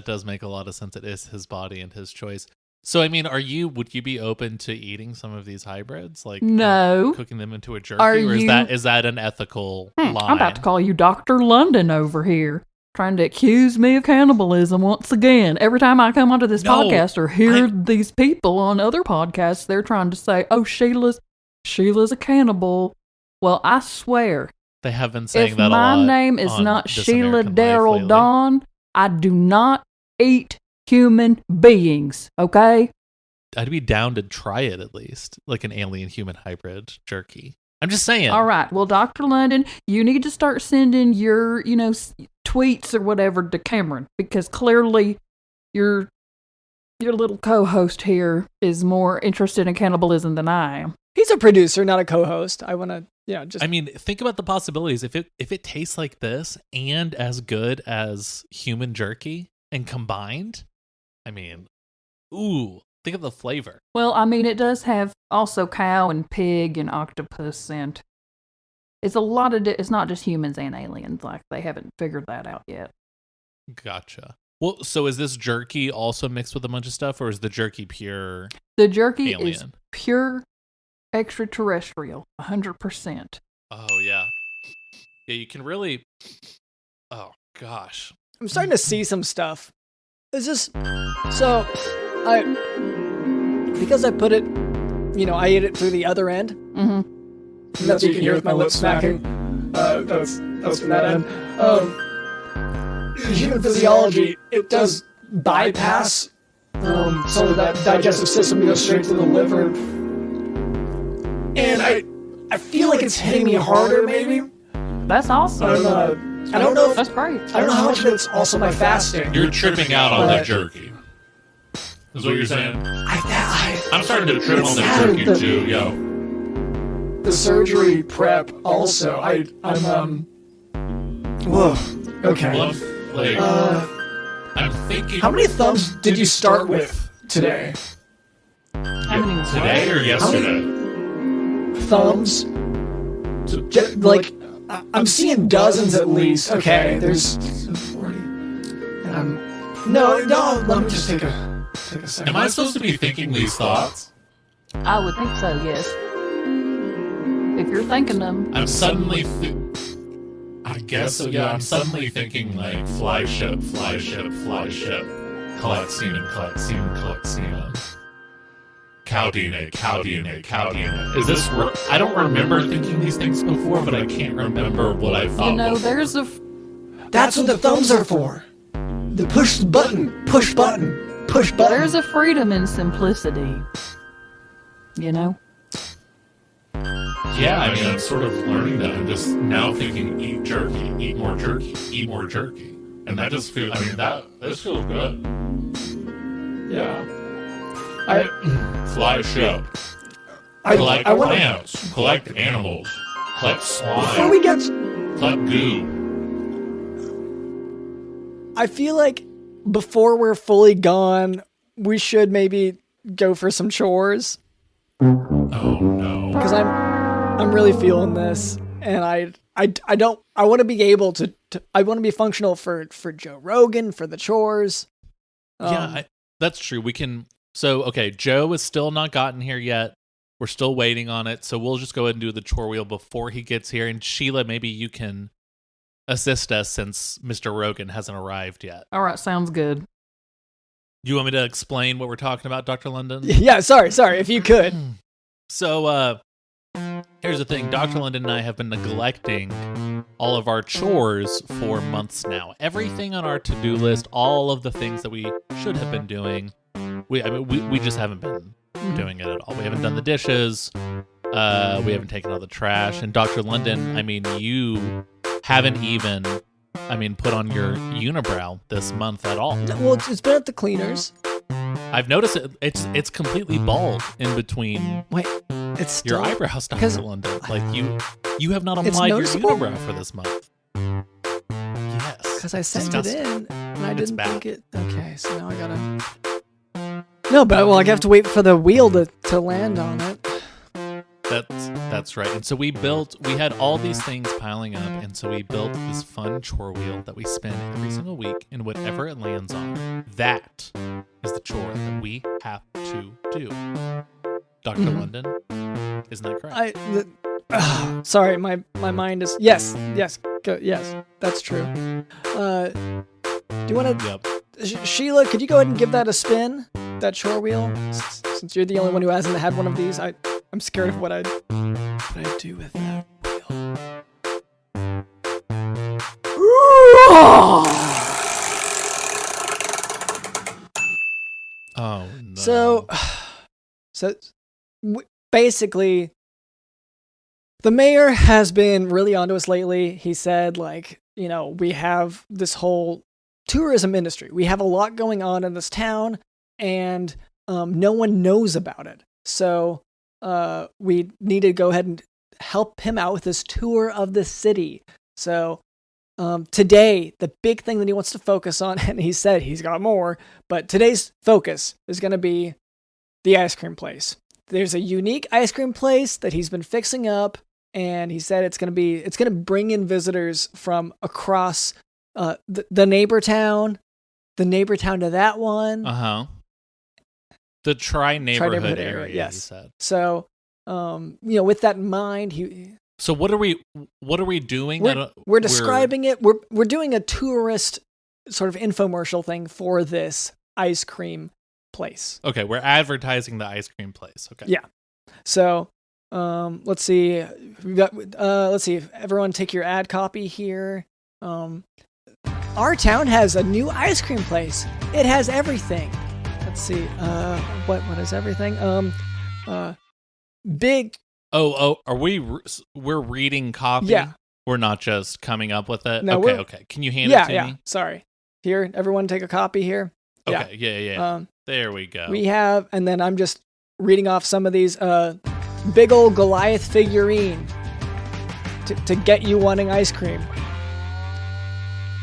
does make a lot of sense. It is his body and his choice. So, I mean, would you be open to eating some of these hybrids? Like, no. Cooking them into a jerky? Is that an ethical line? I'm about to call you Dr. London over here, trying to accuse me of cannibalism once again. Every time I come onto this podcast or hear these people on other podcasts, they're trying to say, oh, Sheila's a cannibal. Well, I swear. They have been saying that a lot. If my name is not Sheila Daryl Dawn, I do not eat human beings, okay? I'd be down to try it at least, like an alien-human hybrid jerky. I'm just saying. All right. Well, Dr. London, you need to start sending your, tweets or whatever to Cameron, because clearly your little co-host here is more interested in cannibalism than I am. He's a producer, not a co-host. I want to, just... I mean, think about the possibilities. If it tastes like this and as good as human jerky and combined, I mean, ooh, think of the flavor. Well, I mean, it does have also cow and pig and octopus, and it's a lot of it's not just humans and aliens. Like, they haven't figured that out yet. Gotcha. Well, so is this jerky also mixed with a bunch of stuff, or is the jerky pure? The jerky alien? Is pure extraterrestrial, 100%. Oh yeah, yeah. You can really. Oh gosh. I'm starting to see some stuff. Is this because I put it, I ate it through the other end. Mm-hmm. That's what you can hear with my lips smacking. That's from that end. Human physiology, it does bypass some of that digestive system to go straight to the liver. And I feel like it's hitting me harder, maybe. That's awesome. I don't know if... That's great. I don't know how much of it's also my fasting. You're tripping out on the jerky. Is what you're saying? I'm starting to trip on the jerky too, yo. The surgery prep also. I'm Whoa. Okay. I'm thinking... How many thumbs did you start with today? Today or yesterday? Thumbs? Like... I'm seeing dozens at least. Okay, there's 40. No, let me just take a second. Am I supposed to be thinking these thoughts? I would think so, yes. If you're thinking them. I'm suddenly I guess so, yeah. I'm suddenly thinking like fly ship. Collect semen. Cow DNA. Is this... I don't remember thinking these things before, but I can't remember what I thought before. There's a... That's what the thumbs are for. The push button. There's a freedom in simplicity. Yeah, I mean, I'm sort of learning that. I'm just now thinking, eat jerky, eat more jerky, eat more jerky. And that just feels, I mean, this feels good. Yeah. Fly a ship. Collect plants. Collect animals. Collect slime. Before we get... Collect goo. I feel like before we're fully gone, we should maybe go for some chores. Oh, no. Because I'm really feeling this, and I want to be able to I want to be functional for Joe Rogan, for the chores. That's true. We can. So, okay, Joe is still not gotten here yet. We're still waiting on it. So we'll just go ahead and do the chore wheel before he gets here. And Sheila, maybe you can assist us since Mr. Rogan hasn't arrived yet. All right, sounds good. Do you want me to explain what we're talking about, Dr. London? Yeah, sorry, if you could. So, here's the thing. Dr. London and I have been neglecting all of our chores for months now. Everything on our to-do list, all of the things that we should have been doing, we just haven't been doing it at all. We haven't done the dishes. We haven't taken out the trash. And Dr. London, I mean, you haven't even, put on your unibrow this month at all. Well, it's been at the cleaners. I've noticed it's completely bald in between. Wait, it's still, your eyebrows, Dr. London. Like you have not applied your unibrow for this month. Yes, because I sent it in and I didn't think it. Okay, so now I gotta. No, but I have to wait for the wheel to land on it. That's right. And so we had all these things piling up, and so we built this fun chore wheel that we spin every single week, and whatever it lands on, that is the chore that we have to do. Dr. London, isn't that correct? Sorry, my mind is yes, that's true. Do you want to? Yep. Sheila, could you go ahead and give that a spin? That chore wheel, since you're the only one who hasn't had one of these. I'm scared of what I'd do with that wheel. Oh no. So basically, the mayor has been really onto us lately. He said, we have this whole tourism industry. We have a lot going on in this town, and no one knows about it. So we need to go ahead and help him out with this tour of the city. So today, the big thing that he wants to focus on, and he said he's got more, but today's focus is going to be the ice cream place. There's a unique ice cream place that he's been fixing up, and he said it's going to bring in visitors from across the neighbor town to that one. The tri-neighborhood area, yes. He said. So, with that in mind, So what are we doing? We're describing it. We're doing a tourist sort of infomercial thing for this ice cream place. Okay, we're advertising the ice cream place. Okay. Yeah. So, let's see. Let's see. Everyone, take your ad copy here. Our town has a new ice cream place. It has everything. Let's see. What is everything? Big. Oh, we're reading copy? Yeah. We're not just coming up with it? No, okay. Can you hand it to me? Sorry. Here, everyone take a copy here. Okay, yeah. There we go. We have, and then I'm just reading off some of these, big old Goliath figurine to get you wanting ice cream.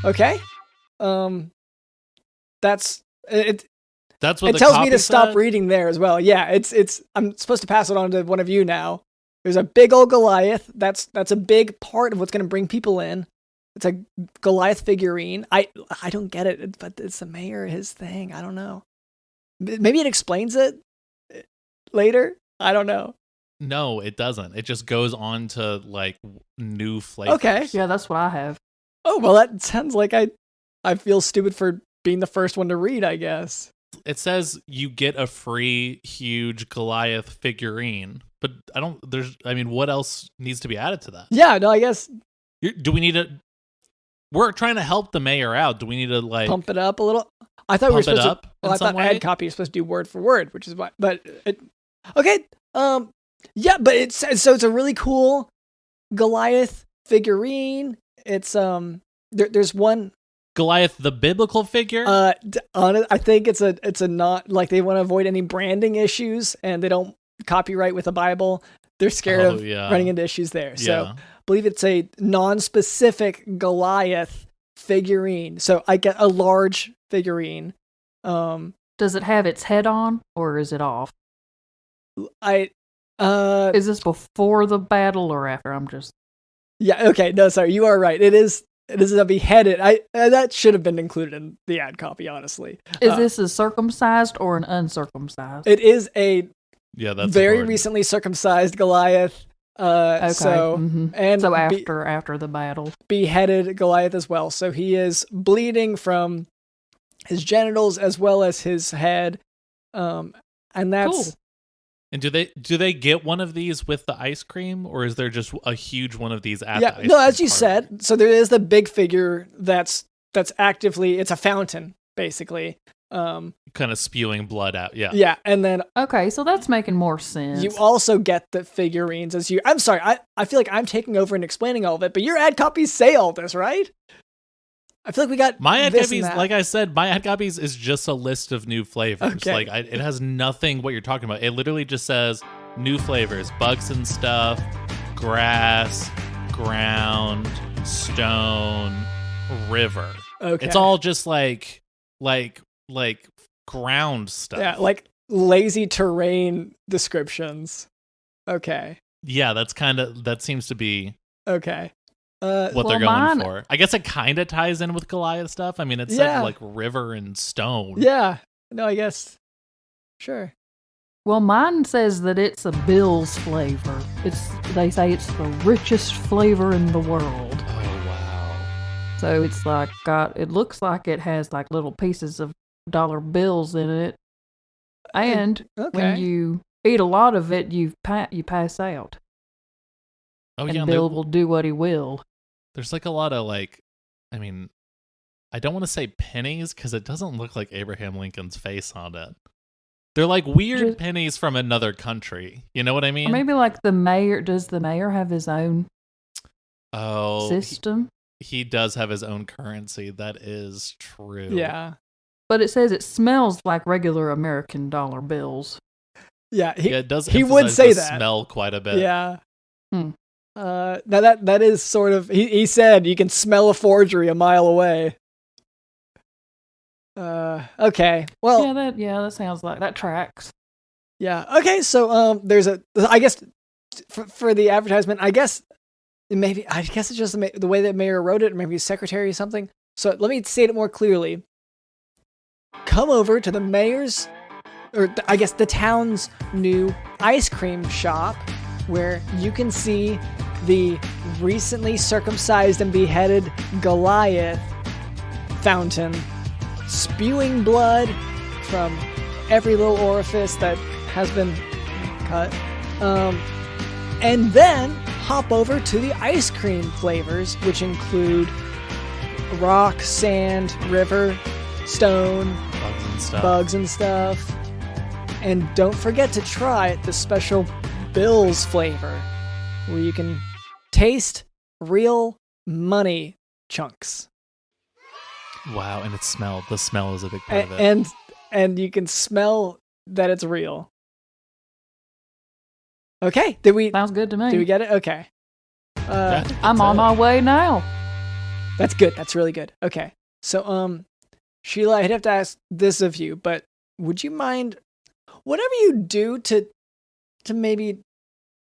Okay? That's it. That's what it the tells copy me to stop said? reading there as well. Yeah, it's I'm supposed to pass it on to one of you now. There's a big old Goliath. That's a big part of what's going to bring people in. It's a Goliath figurine. I don't get it, but it's the mayor, his thing. I don't know. Maybe it explains it later. I don't know. No, it doesn't. It just goes on to new flavors. Okay. Yeah, that's what I have. Oh, well, that sounds like I feel stupid for being the first one to read, I guess. It says you get a free huge Goliath figurine, but what else needs to be added to that? Yeah, no, I guess. Do we need to? We're trying to help the mayor out. Do we need to pump it up a little? I thought we were supposed to. Well, I thought ad copy is supposed to do word for word, which is what. But okay. Yeah, but it's a really cool Goliath figurine. It's there's one Goliath, the biblical figure. I think it's a not like they want to avoid any branding issues, and they don't copyright with the Bible. They're scared of running into issues there. So I believe it's a non-specific Goliath figurine. So I get a large figurine. Does it have its head on, or is it off? Is this before the battle or after? Yeah, okay. No, sorry. You are right. It is a beheaded. That should have been included in the ad copy, honestly. Is this a circumcised or an uncircumcised? It is a that's very important. recently circumcised Goliath. Okay. So and so after the battle, beheaded Goliath as well. So he is bleeding from his genitals as well as his head, and that's cool. And do they get one of these with the ice cream, or is there just a huge one of these at the ice cream as you party? said. So there is the big figure that's actively, it's a fountain basically. Kind of spewing blood out. Yeah. Yeah, and then okay, so that's making more sense. you also get the figurines as you. I'm sorry, I feel like I'm taking over and explaining all of it, but your ad copies say all this, right? I feel like we got my ad this copies. and that. Like I said, my ad copies is just a list of new flavors. Okay. Like it has nothing what you're talking about. It literally just says new flavors: bugs and stuff, grass, ground, stone, river. Okay. It's all just like ground stuff. Yeah, like lazy terrain descriptions. Okay. Yeah, that seems to be Okay. what they're going for. I guess it kind of ties in with Goliath stuff. I mean, it said like river and stone. Yeah. No, I guess. Sure. Well, mine says that it's a Bill's flavor. They say it's the richest flavor in the world. Oh wow. So it's like it looks like it has like little pieces of dollar bills in it. And when you eat a lot of it, you pass out. Oh and yeah, Bill will do what he will. There's like a lot of I mean, I don't want to say pennies because it doesn't look like Abraham Lincoln's face on it. They're like weird pennies from another country. You know what I mean? Or maybe like the mayor. Does the mayor have his own system? He does have his own currency. That is true. Yeah. But it says it smells like regular American dollar bills. Yeah, it does. He would say that. Smell quite a bit. Yeah. Now that is sort of. He said you can smell a forgery a mile away. Okay. Well. That sounds like that tracks. Yeah. Okay. So there's I guess for the advertisement, I guess it's just the way that Mayor wrote it, or maybe his secretary or something. So let me state it more clearly. Come over to the mayor's, or I guess the town's new ice cream shop, where you can see the recently circumcised and beheaded Goliath fountain spewing blood from every little orifice that has been cut. And then hop over to the ice cream flavors, which include rock, sand, river, stone, bugs and stuff. And don't forget to try the special Bill's flavor, where you can taste real money chunks. Wow, and the smell is a big part of it. And you can smell that it's real. Okay, sounds good to me. Did we get it? Okay. I'm on my way now. That's good. That's really good. Okay. So, Sheila, I'd have to ask this of you, but would you mind, whatever you do to maybe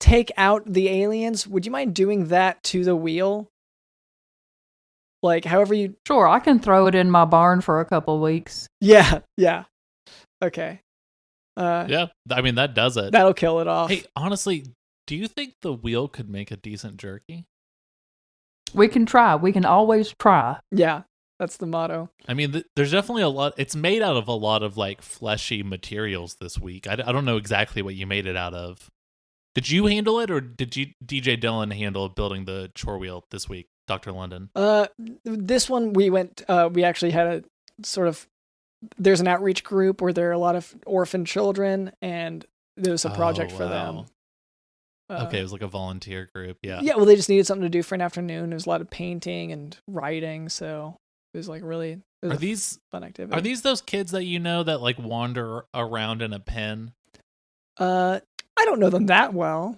take out the aliens, would you mind doing that to the wheel? Like, however you... Sure, I can throw it in my barn for a couple weeks. Yeah. Okay. Yeah, I mean, that does it. That'll kill it off. Hey, honestly, do you think the wheel could make a decent jerky? We can try. We can always try. Yeah, that's the motto. I mean, there's definitely a lot. It's made out of a lot of like fleshy materials this week. I don't know exactly what you made it out of. Did you handle it, or did DJ Dylan handle building the chore wheel this week, Dr. London? This one we went. We actually had a sort of. There's an outreach group where there are a lot of orphan children, and there was a project for them. Okay, it was like a volunteer group. Yeah. Yeah, well, they just needed something to do for an afternoon. There was a lot of painting and writing, so it was like really fun activity. Are these those kids that you know that like wander around in a pen? I don't know them that well.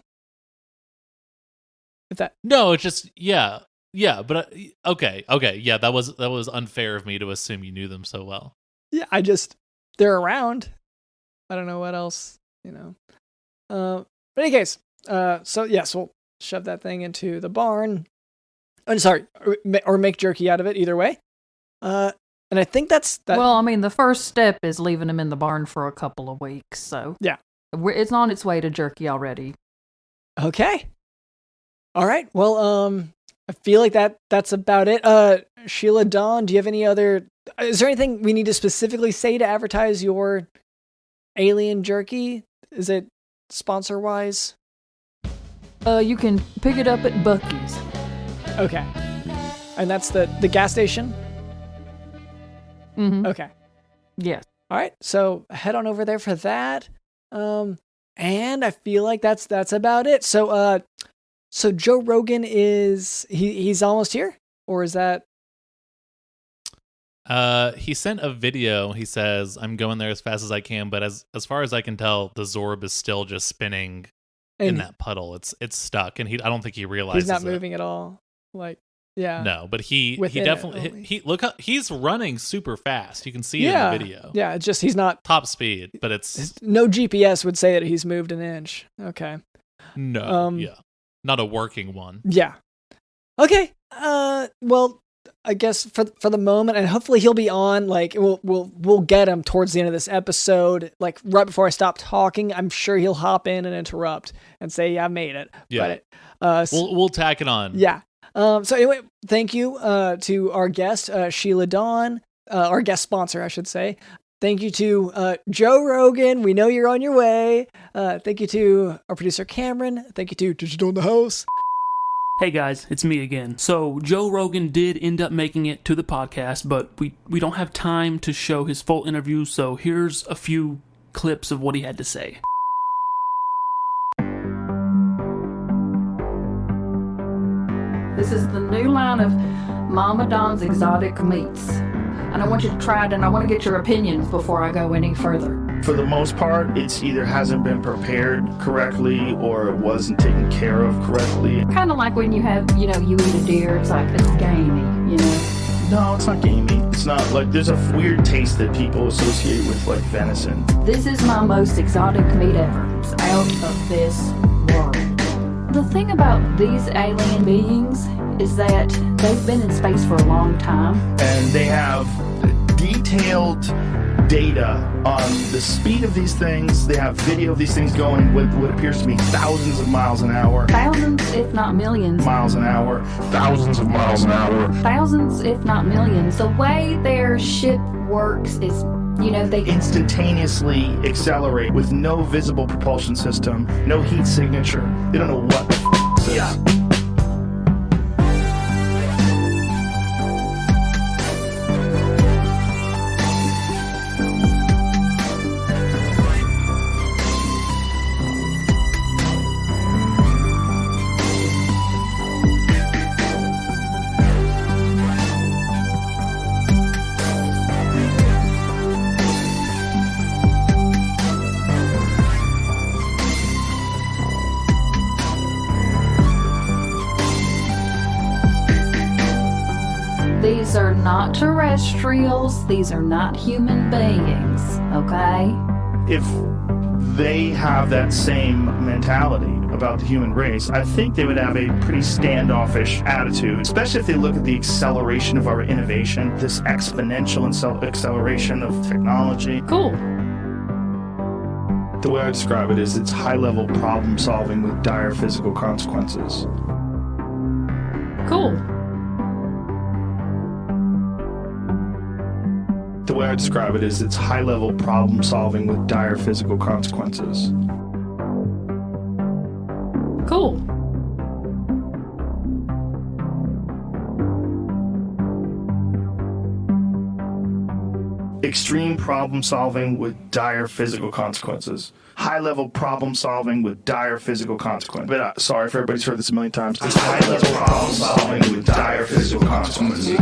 No, it's just yeah, but okay, yeah, that was unfair of me to assume you knew them so well. Yeah, they're around. I don't know what else, But in any case, so yes, we'll shove that thing into the barn. I'm sorry, or make jerky out of it. Either way. And I think that's that. Well, I mean, the first step is leaving him in the barn for a couple of weeks. So yeah, it's on its way to jerky already. Okay. All right. Well, I feel like that's about it. Sheila, Dawn, do you have any other? Is there anything we need to specifically say to advertise your alien jerky? Is it sponsor wise? You can pick it up at Buc-ee's. Okay. And that's the gas station? Mm-hmm. Okay. Yes. All right. So head on over there for that. And I feel like that's about it. So Joe Rogan he's almost here, or is that? He sent a video. He says, "I'm going there as fast as I can," but as far as I can tell, the Zorb is still just spinning in that puddle. It's stuck, and I don't think he realizes he's not moving at all. Like, yeah, no, but he definitely he's running super fast. You can see it in the video. Yeah, it's just he's not top speed, but it's no GPS would say that he's moved an inch. Okay, no, yeah. Not a working one. Yeah. Okay. Well, I guess for the moment, and hopefully he'll be on. Like we'll get him towards the end of this episode. Like right before I stop talking, I'm sure he'll hop in and interrupt and say, "Yeah, I made it." Yeah. But we'll tack it on. Yeah. So anyway, thank you to our guest Sheila Dawn, our guest sponsor, I should say. Thank you to Joe Rogan. We know you're on your way. Thank you to our producer Cameron. Thank you to Digital in the House. Hey guys, it's me again. So Joe Rogan did end up making it to the podcast, but we don't have time to show his full interview, so here's a few clips of what he had to say. This is the new line of Mama Don's Exotic Meats. And I want you to try it, and I want to get your opinions before I go any further. For the most part, it's either hasn't been prepared correctly or it wasn't taken care of correctly. Kind of like when you eat a deer, it's like it's gamey, No, it's not gamey. It's not like there's a weird taste that people associate with like venison. This is my most exotic meat ever. It's out of this world. The thing about these alien beings is that they've been in space for a long time. And they have detailed data on the speed of these things. They have video of these things going with what appears to be thousands of miles an hour. Thousands, if not millions. Miles an hour. Thousands of miles an hour. Thousands, if not millions. The way their ship works is, they instantaneously accelerate with no visible propulsion system, no heat signature. They don't know what the this is. Yeah. These are not terrestrials. These are not human beings, okay? If they have that same mentality about the human race, I think they would have a pretty standoffish attitude, especially if they look at the acceleration of our innovation, this exponential acceleration of technology. Cool. The way I describe it is it's high-level problem solving with dire physical consequences. Cool. The way I describe it is it's high-level problem solving with dire physical consequences. Cool. extreme problem solving with dire physical consequences. High-level problem solving with dire physical consequences. But sorry if everybody's heard this a million times. It's high-level problem solving with dire physical consequences.